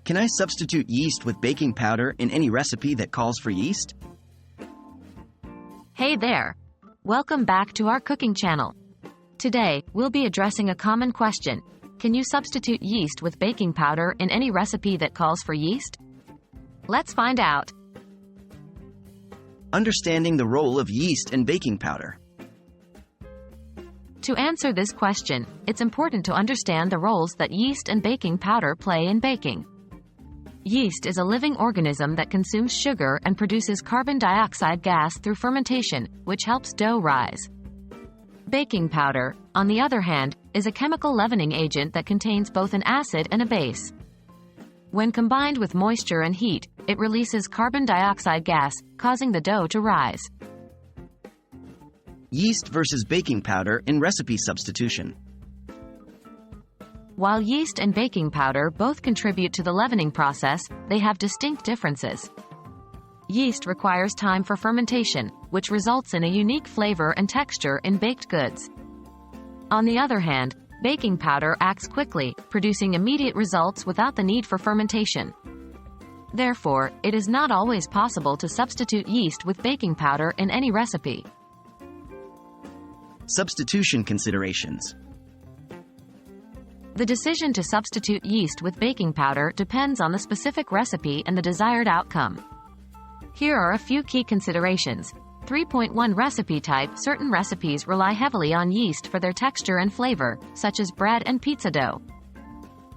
Can I substitute yeast with baking powder in any recipe that calls for yeast? Hey there! Welcome back to our cooking channel. Today, we'll be addressing a common question. Can you substitute yeast with baking powder in any recipe that calls for yeast? Let's find out. Understanding the role of yeast and baking powder. To answer this question, it's important to understand the roles that yeast and baking powder play in baking. Yeast is a living organism that consumes sugar and produces carbon dioxide gas through fermentation, which helps dough rise. Baking powder, on the other hand, is a chemical leavening agent that contains both an acid and a base. When combined with moisture and heat, it releases carbon dioxide gas, causing the dough to rise. Yeast versus baking powder in recipe substitution. While yeast and baking powder both contribute to the leavening process, they have distinct differences. Yeast requires time for fermentation, which results in a unique flavor and texture in baked goods. On the other hand, baking powder acts quickly, producing immediate results without the need for fermentation. Therefore, it is not always possible to substitute yeast with baking powder in any recipe. Substitution considerations. The decision to substitute yeast with baking powder depends on the specific recipe and the desired outcome. Here are a few key considerations. 3.1 Recipe type. Certain recipes rely heavily on yeast for their texture and flavor, such as bread and pizza dough.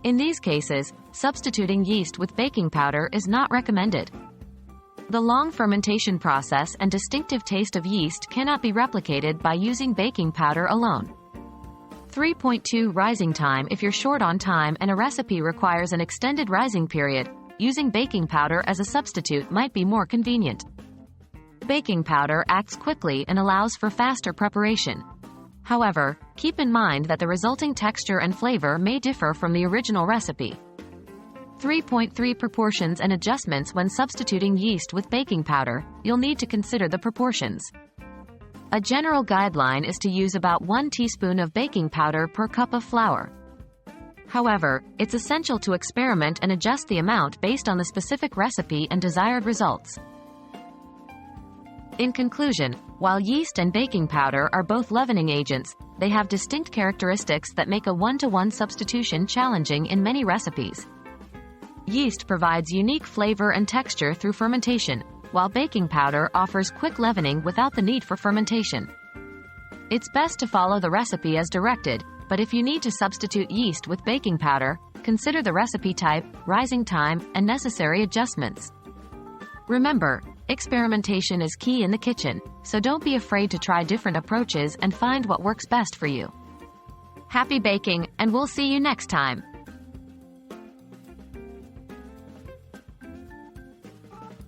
In these cases, substituting yeast with baking powder is not recommended. The long fermentation process and distinctive taste of yeast cannot be replicated by using baking powder alone. 3.2 Rising time. If you're short on time and a recipe requires an extended rising period, using baking powder as a substitute might be more convenient. Baking powder acts quickly and allows for faster preparation. However, keep in mind that the resulting texture and flavor may differ from the original recipe. 3.3 Proportions and adjustments. When substituting yeast with baking powder, you'll need to consider the proportions. A general guideline is to use about 1 teaspoon of baking powder per cup of flour. However, it's essential to experiment and adjust the amount based on the specific recipe and desired results. In conclusion, while yeast and baking powder are both leavening agents, they have distinct characteristics that make a one-to-one substitution challenging in many recipes. Yeast provides unique flavor and texture through fermentation, while baking powder offers quick leavening without the need for fermentation. It's best to follow the recipe as directed, but if you need to substitute yeast with baking powder, consider the recipe type, rising time, and necessary adjustments. Remember, experimentation is key in the kitchen, so don't be afraid to try different approaches and find what works best for you. Happy baking, and we'll see you next time!